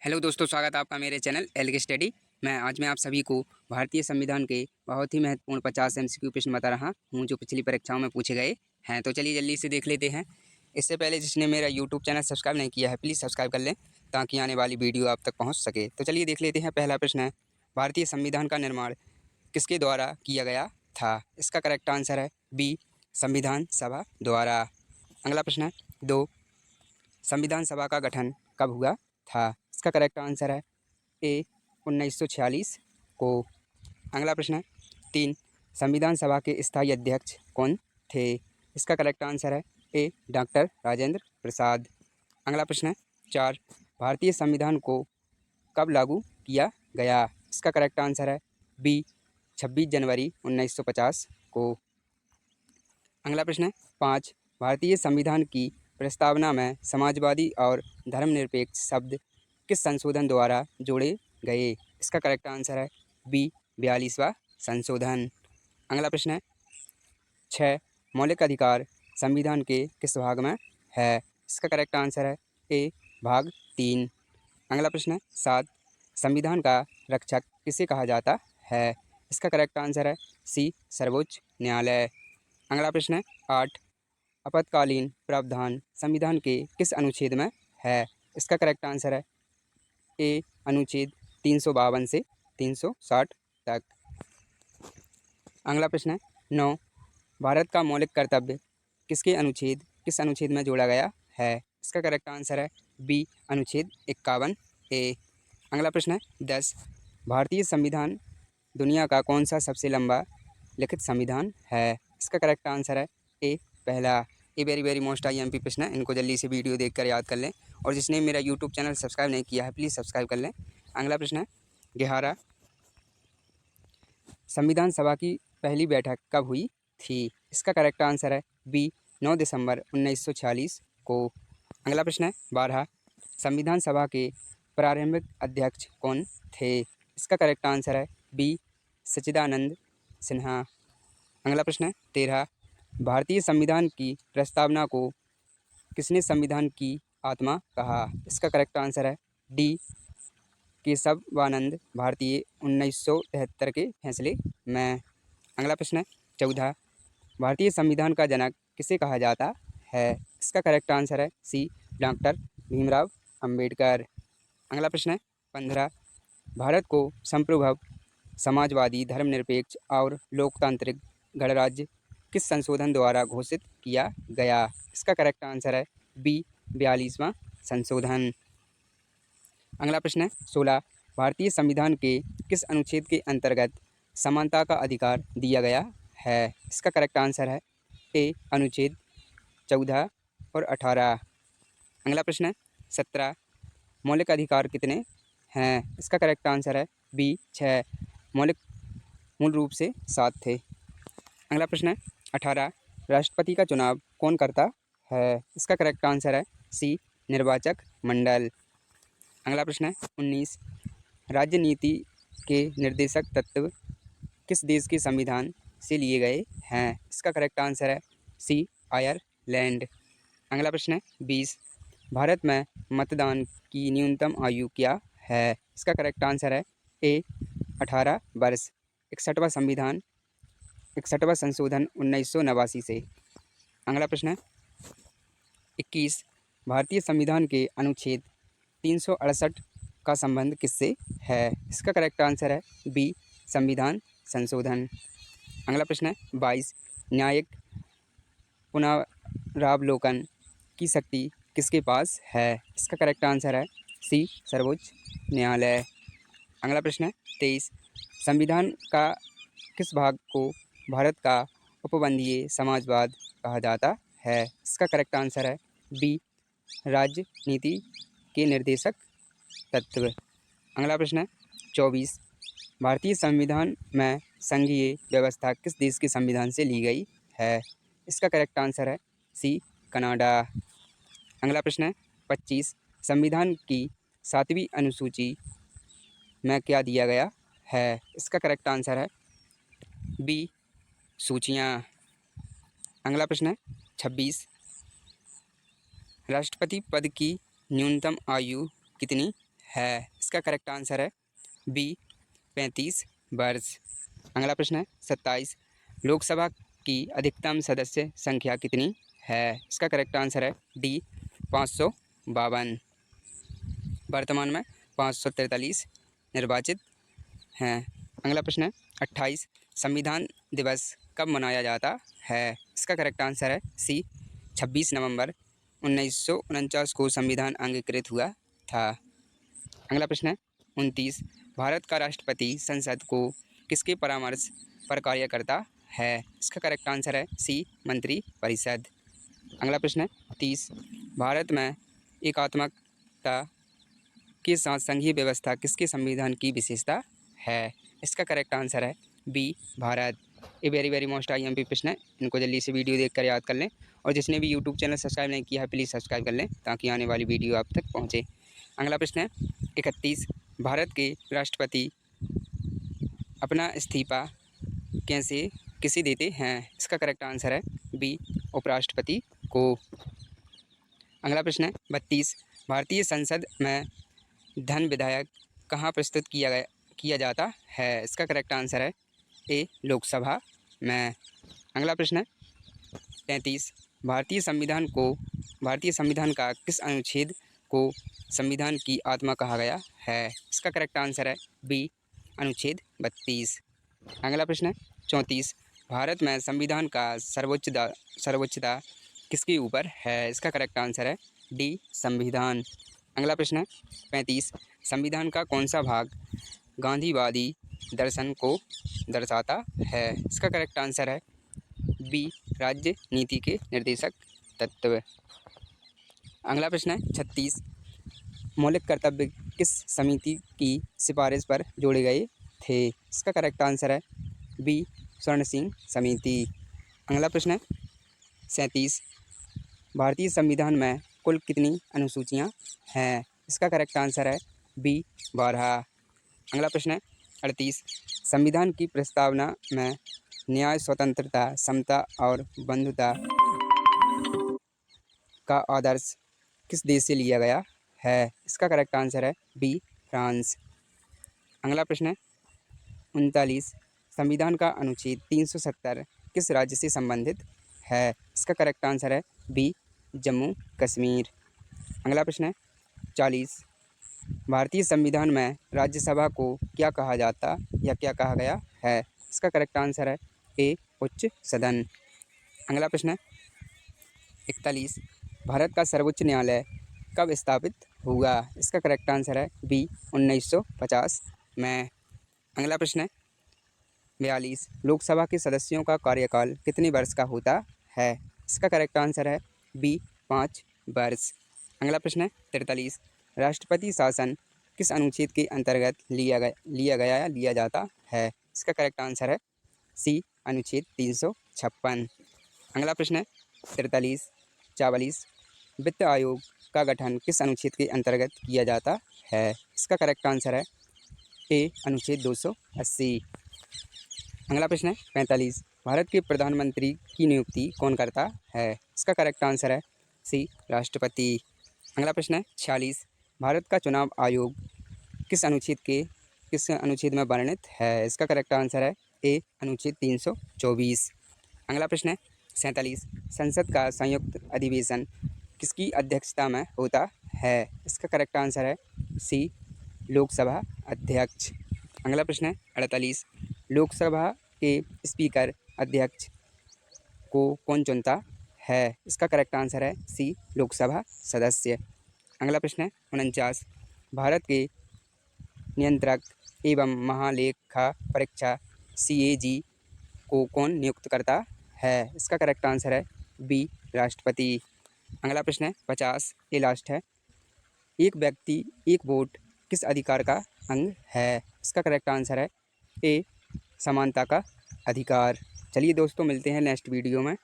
Hello दोस्तों, स्वागत है आपका मेरे चैनल एल के स्टडी। आज मैं आप सभी को भारतीय संविधान के बहुत ही महत्वपूर्ण 50 एमसीक्यू प्रश्न बता रहा हूं जो पिछली परीक्षाओं में पूछे गए हैं। तो चलिए जल्दी से देख लेते हैं। इससे पहले जिसने मेरा यूट्यूब चैनल सब्सक्राइब नहीं किया है प्लीज़ सब्सक्राइब कर लें ताकि आने वाली वीडियो आप तक पहुँच सके। तो चलिए देख लेते हैं। पहला प्रश्न है, भारतीय संविधान का निर्माण किसके द्वारा किया गया था? इसका करेक्ट आंसर है बी, संविधान सभा द्वारा। अगला प्रश्न है, 2, संविधान सभा का गठन कब हुआ था? इसका करेक्ट आंसर है ए, 1946 को। अगला प्रश्न है, 3, संविधान सभा के स्थायी अध्यक्ष कौन थे? इसका करेक्ट आंसर है ए, डॉक्टर राजेंद्र प्रसाद। अगला प्रश्न है, 4, भारतीय संविधान को कब लागू किया गया? इसका करेक्ट आंसर है बी, 26 जनवरी 1950 को। अगला प्रश्न है, 5, भारतीय संविधान की प्रस्तावना में समाजवादी और धर्मनिरपेक्ष शब्द किस संशोधन द्वारा जोड़े गए? इसका करेक्ट आंसर है बी, 42वां संशोधन। अगला प्रश्न है, 6, मौलिक अधिकार संविधान के किस भाग में है? इसका करेक्ट आंसर है ए, भाग 3। अगला प्रश्न है, 7, संविधान का रक्षक किसे कहा जाता है? इसका करेक्ट आंसर है सी, सर्वोच्च न्यायालय। अगला प्रश्न है, 8, आपातकालीन प्रावधान संविधान के किस अनुच्छेद में है? इसका करेक्ट आंसर है ए, अनुच्छेद 352 से 360 तक। अगला प्रश्न है, 9, भारत का मौलिक कर्तव्य किस अनुच्छेद में जोड़ा गया है? इसका करेक्ट आंसर है बी, अनुच्छेद 51 ए। अगला प्रश्न है, 10, भारतीय संविधान दुनिया का कौन सा सबसे लंबा लिखित संविधान है? इसका करेक्ट आंसर है ए, पहला। ये वेरी वेरी मोस्ट IMP प्रश्न है, इनको जल्दी से वीडियो देखकर याद कर लें। और जिसने मेरा यूट्यूब चैनल सब्सक्राइब नहीं किया है प्लीज़ सब्सक्राइब कर लें। अगला प्रश्न है, 11, संविधान सभा की पहली बैठक कब हुई थी? इसका करेक्ट आंसर है बी, 9 दिसंबर 1946 को। अगला प्रश्न है, 12, संविधान सभा के प्रारंभिक अध्यक्ष कौन थे? इसका करेक्ट आंसर है बी, सच्चिदानंद सिन्हा। अगला प्रश्न है, 13, भारतीय संविधान की प्रस्तावना को किसने संविधान की आत्मा कहा? इसका करेक्ट आंसर है डी, केशवानंद भारतीय 1973 के फैसले में। अगला प्रश्न है, 14, भारतीय संविधान का जनक किसे कहा जाता है? इसका करेक्ट आंसर है सी, डॉक्टर भीमराव अंबेडकर। अगला प्रश्न है, 15, भारत को संप्रभु समाजवादी धर्मनिरपेक्ष और लोकतांत्रिक गणराज्य किस संशोधन द्वारा घोषित किया गया? इसका करेक्ट आंसर है बी, 42वां संशोधन। अगला प्रश्न है, 16, भारतीय संविधान के किस अनुच्छेद के अंतर्गत समानता का अधिकार दिया गया है? इसका करेक्ट आंसर है ए, अनुच्छेद 14 और 18। अगला प्रश्न है, 17, मौलिक अधिकार कितने हैं? इसका करेक्ट आंसर है बी, 6, मूल रूप से 7 थे। अगला प्रश्न है, 18, राष्ट्रपति का चुनाव कौन करता है? इसका करेक्ट आंसर है सी, निर्वाचक मंडल। अगला प्रश्न है, 19, राज्य नीति के निर्देशक तत्व किस देश के संविधान से लिए गए हैं? इसका करेक्ट आंसर है सी, आयरलैंड। अगला प्रश्न है, 20, भारत में मतदान की न्यूनतम आयु क्या है? इसका करेक्ट आंसर है ए, 18 वर्ष। 61वां संशोधन 1989 से। अगला प्रश्न है, 21, भारतीय संविधान के अनुच्छेद 368 का संबंध किससे है? इसका करेक्ट आंसर है बी, संविधान संशोधन। अगला प्रश्न है, 22, न्यायिक पुनरावलोकन की शक्ति किसके पास है? इसका करेक्ट आंसर है सी, सर्वोच्च न्यायालय। अगला प्रश्न है, 23, संविधान का किस भाग को भारत का उपबंधीय समाजवाद कहा जाता है? इसका करेक्ट आंसर है बी, राजनीति के निर्देशक तत्व। अगला प्रश्न है, 24, भारतीय संविधान में संघीय व्यवस्था किस देश के संविधान से ली गई है? इसका करेक्ट आंसर है सी, कनाडा। अगला प्रश्न है, 25, संविधान की 7वीं अनुसूची में क्या दिया गया है? इसका करेक्ट आंसर है बी, सूचियाँ। अगला प्रश्न है, 26, राष्ट्रपति पद की न्यूनतम आयु कितनी है। इसका करेक्ट आंसर है बी 35 वर्ष। अगला प्रश्न है 27। लोकसभा की अधिकतम सदस्य संख्या कितनी है? इसका करेक्ट आंसर है डी 552। वर्तमान में 543 निर्वाचित हैं। अगला प्रश्न है 28। संविधान दिवस कब मनाया जाता है? इसका करेक्ट आंसर है सी 26 नवंबर 1949 को संविधान अंगीकृत हुआ था। अगला प्रश्न है 29। भारत का राष्ट्रपति संसद को किसके परामर्श पर कार्य करता है? इसका करेक्ट आंसर है सी मंत्री परिषद। अगला प्रश्न है 30। भारत में एकात्मकता के साथ संघीय व्यवस्था किसके संविधान की विशेषता है? इसका करेक्ट आंसर है बी भारत। ये वेरी वेरी मोस्ट IMP प्रश्न है, इनको जल्दी से वीडियो देखकर याद कर लें। और जिसने भी यूट्यूब चैनल सब्सक्राइब नहीं किया है प्लीज़ सब्सक्राइब कर लें ताकि आने वाली वीडियो आप तक पहुँचे। अगला प्रश्न है 31। भारत के राष्ट्रपति अपना इस्तीफा कैसे किसे देते हैं? इसका करेक्ट आंसर है बी उपराष्ट्रपति को। अगला प्रश्न है 32। भारतीय संसद में धन विधेयक कहाँ प्रस्तुत किया जाता है? इसका करेक्ट आंसर है ए लोकसभा में। अगला प्रश्न है 33। भारतीय संविधान का किस अनुच्छेद को संविधान की आत्मा कहा गया है? इसका करेक्ट आंसर है बी अनुच्छेद 32। अगला प्रश्न है 34। भारत में संविधान का सर्वोच्चता किसके ऊपर है? इसका करेक्ट आंसर है डी संविधान। अगला प्रश्न है 35। संविधान का कौन सा भाग गांधीवादी दर्शन को दर्शाता है? इसका करेक्ट आंसर है बी राज्य नीति के निर्देशक तत्व। अगला प्रश्न है 36। मौलिक कर्तव्य किस समिति की सिफारिश पर जोड़े गए थे? इसका करेक्ट आंसर है बी स्वर्ण सिंह समिति। अगला प्रश्न है 37। भारतीय संविधान में कुल कितनी अनुसूचियाँ हैं? इसका करेक्ट आंसर है बी 12। अगला प्रश्न है 38। संविधान की प्रस्तावना में न्याय, स्वतंत्रता, समता और बंधुता का आदर्श किस देश से लिया गया है? इसका करेक्ट आंसर है बी फ्रांस। अगला प्रश्न है 39। संविधान का अनुच्छेद 370 किस राज्य से संबंधित है? इसका करेक्ट आंसर है बी जम्मू कश्मीर। अगला प्रश्न है 40। भारतीय संविधान में राज्यसभा को क्या कहा जाता या क्या कहा गया है? इसका करेक्ट आंसर है ए उच्च सदन। अगला प्रश्न है 41। भारत का सर्वोच्च न्यायालय कब स्थापित हुआ? इसका करेक्ट आंसर है बी 1950 में। अगला प्रश्न है 42। लोकसभा के सदस्यों का कार्यकाल कितने वर्ष का होता है? इसका करेक्ट आंसर है बी 5 वर्ष। अगला प्रश्न है 43। राष्ट्रपति शासन किस अनुच्छेद के अंतर्गत लिया जाता है? इसका करेक्ट आंसर है सी अनुच्छेद 356। अगला प्रश्न है 44। वित्त आयोग का गठन किस अनुच्छेद के अंतर्गत किया जाता है? इसका करेक्ट आंसर है ए अनुच्छेद 280। अगला प्रश्न है 45। भारत के प्रधानमंत्री की नियुक्ति कौन करता है? इसका करेक्ट आंसर है सी राष्ट्रपति। अगला प्रश्न है 46। भारत का चुनाव आयोग किस अनुच्छेद में वर्णित है? इसका करेक्ट आंसर है ए अनुच्छेद 324। अगला प्रश्न है 47। संसद का संयुक्त अधिवेशन किसकी अध्यक्षता में होता है? इसका करेक्ट आंसर है सी लोकसभा अध्यक्ष। अगला प्रश्न है 48। लोकसभा के स्पीकर अध्यक्ष को कौन चुनता है? इसका करेक्ट आंसर है सी लोकसभा सदस्य। अगला प्रश्न है 49। भारत के नियंत्रक एवं महालेखा परीक्षा CAG को कौन नियुक्त करता है? इसका करेक्ट आंसर है बी राष्ट्रपति। अगला प्रश्न है 50। ये लास्ट है। एक व्यक्ति एक वोट किस अधिकार का अंग है? इसका करेक्ट आंसर है ए समानता का अधिकार। चलिए दोस्तों मिलते हैं नेक्स्ट वीडियो में।